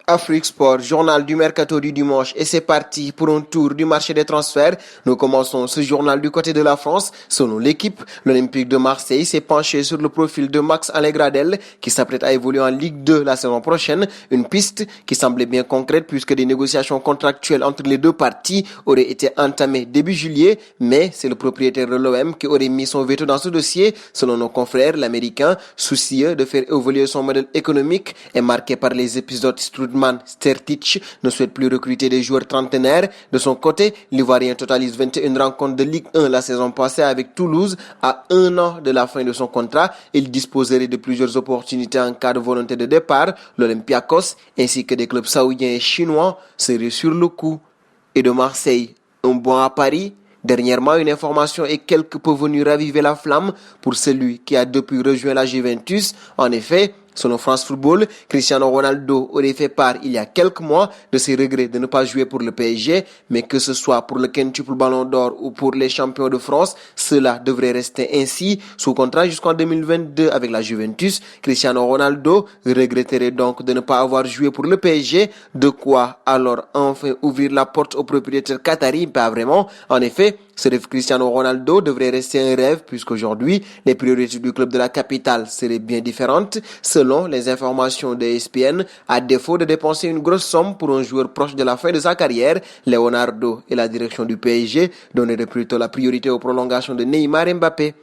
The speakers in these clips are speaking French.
Afrique Sport, journal du mercato du dimanche, et c'est parti pour un tour du marché des transferts. Nous commençons ce journal du côté de la France. Selon l'équipe, l'Olympique de Marseille s'est penché sur le profil de Max-Alain Gradel qui s'apprête à évoluer en Ligue 2 la saison prochaine. Une piste qui semblait bien concrète puisque des négociations contractuelles entre les deux parties auraient été entamées début juillet, mais c'est le propriétaire de l'OM qui aurait mis son veto dans ce dossier. Selon nos confrères, l'Américain, soucieux de faire évoluer son modèle économique et marqué par les épisodes Stertic ne souhaite plus recruter des joueurs trentenaires. De son côté, l'Ivoirien totalise 21 rencontres de Ligue 1 la saison passée avec Toulouse. À un an de la fin de son contrat, il disposerait de plusieurs opportunités en cas de volonté de départ. L'Olympiakos ainsi que des clubs saoudiens et chinois seraient sur le coup. Et de Marseille, un bon à Paris. Dernièrement, une information est quelque peu venue raviver la flamme pour celui qui a depuis rejoint la Juventus. En effet, selon France Football, Cristiano Ronaldo aurait fait part il y a quelques mois de ses regrets de ne pas jouer pour le PSG, mais que ce soit pour le quintuple Ballon d'Or ou pour les champions de France, cela devrait rester ainsi. Sous contrat jusqu'en 2022 avec la Juventus, Cristiano Ronaldo regretterait donc de ne pas avoir joué pour le PSG, de quoi alors enfin ouvrir la porte aux propriétaires qataris, pas vraiment. En effet, ce rêve Cristiano Ronaldo devrait rester un rêve puisqu'aujourd'hui, les priorités du club de la capitale seraient bien différentes. Selon les informations de ESPN, à défaut de dépenser une grosse somme pour un joueur proche de la fin de sa carrière, Leonardo et la direction du PSG donneraient plutôt la priorité aux prolongations de Neymar et Mbappé.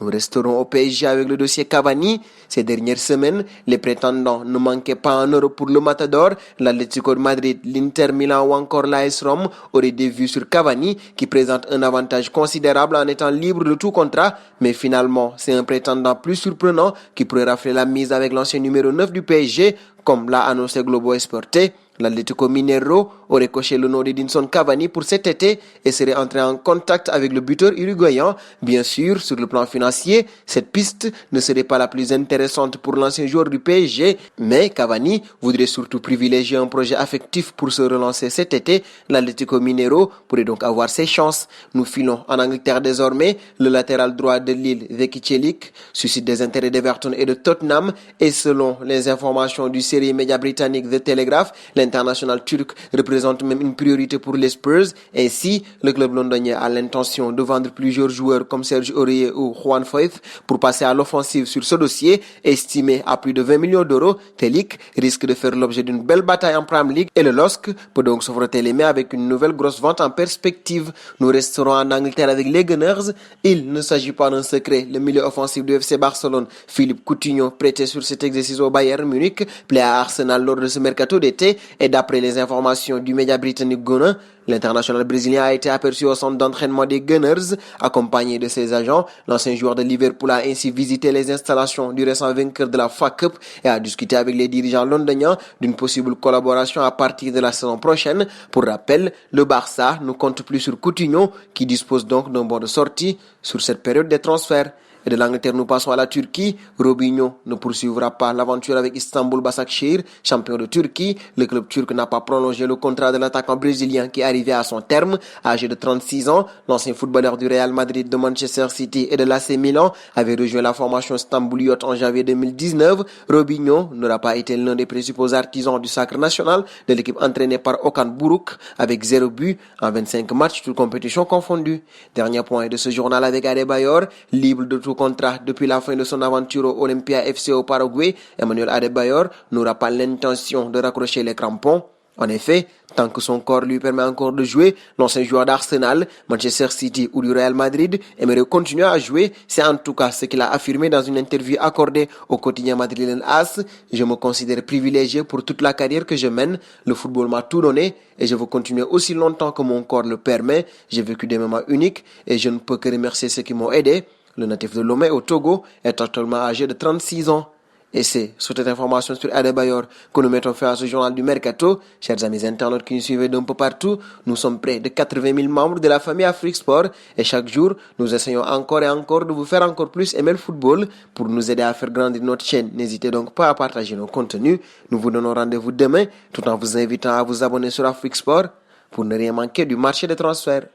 Nous resterons au PSG avec le dossier Cavani. Ces dernières semaines, les prétendants ne manquaient pas en Europe pour le Matador. L'Atlético de Madrid, l'Inter Milan ou encore l'AS Rome auraient des vues sur Cavani qui présente un avantage considérable en étant libre de tout contrat. Mais finalement, c'est un prétendant plus surprenant qui pourrait rafler la mise avec l'ancien numéro 9 du PSG, comme l'a annoncé Globo Esporte. L'Atlético Mineiro aurait coché le nom d'Edinson Cavani pour cet été et serait entré en contact avec le buteur uruguayen. Bien sûr, sur le plan financier, cette piste ne serait pas la plus intéressante pour l'ancien joueur du PSG, mais Cavani voudrait surtout privilégier un projet affectif pour se relancer cet été. L'Atlético Mineiro pourrait donc avoir ses chances. Nous filons en Angleterre désormais. Le latéral droit de Lille, Zeki Çelik, suscite des intérêts d'Everton et de Tottenham et selon les informations du série média britannique The Telegraph, l'international turc représente même une priorité pour les Spurs. Ainsi, le club londonien a l'intention de vendre plusieurs joueurs comme Serge Aurier ou Juan Foyth pour passer à l'offensive sur ce dossier. Estimé à plus de 20 millions d'euros, Çelik risque de faire l'objet d'une belle bataille en Premier League et le LOSC peut donc se frotter les mains avec une nouvelle grosse vente en perspective. Nous resterons en Angleterre avec les Gunners. Il ne s'agit pas d'un secret. Le milieu offensif du FC Barcelone, Philippe Coutinho, prêté sur cet exercice au Bayern Munich, plaît à Arsenal lors de ce mercato d'été. Et d'après les informations du média britannique Gunner, l'international brésilien a été aperçu au centre d'entraînement des Gunners, accompagné de ses agents. L'ancien joueur de Liverpool a ainsi visité les installations du récent vainqueur de la FA Cup et a discuté avec les dirigeants londoniens d'une possible collaboration à partir de la saison prochaine. Pour rappel, le Barça ne compte plus sur Coutinho, qui dispose donc d'un bon de sortie sur cette période des transferts. Et de l'Angleterre, nous passons à la Turquie. Robinho ne poursuivra pas l'aventure avec Istanbul Başakşehir, champion de Turquie. Le club turc n'a pas prolongé le contrat de l'attaquant brésilien qui arrivait à son terme. Âgé de 36 ans, l'ancien footballeur du Real Madrid, de Manchester City et de l'AC Milan avait rejoint la formation stambouliote en janvier 2019. Robinho n'aura pas été l'un des principaux artisans du sacre national de l'équipe entraînée par Okan Buruk avec 0 but en 25 matchs, toutes compétitions confondues. Dernier point de ce journal avec Adebayor, libre de tout contrat depuis la fin de son aventure au Olympia FC au Paraguay. Emmanuel Adebayor n'aura pas l'intention de raccrocher les crampons. En effet, tant que son corps lui permet encore de jouer, l'ancien joueur d'Arsenal, Manchester City ou du Real Madrid aimerait continuer à jouer. C'est en tout cas ce qu'il a affirmé dans une interview accordée au quotidien madrilène AS. Je me considère privilégié pour toute la carrière que je mène. Le football m'a tout donné et je veux continuer aussi longtemps que mon corps le permet. J'ai vécu des moments uniques et je ne peux que remercier ceux qui m'ont aidé. Le natif de Lomé au Togo est actuellement âgé de 36 ans. Et c'est sur cette information sur Adebayor que nous mettons fin à ce journal du Mercato. Chers amis internautes qui nous suivent d'un peu partout, nous sommes près de 80 000 membres de la famille Afrique Sport et chaque jour, nous essayons encore et encore de vous faire encore plus aimer le football. Pour nous aider à faire grandir notre chaîne, n'hésitez donc pas à partager nos contenus. Nous vous donnons rendez-vous demain tout en vous invitant à vous abonner sur Afrique Sport pour ne rien manquer du marché des transferts.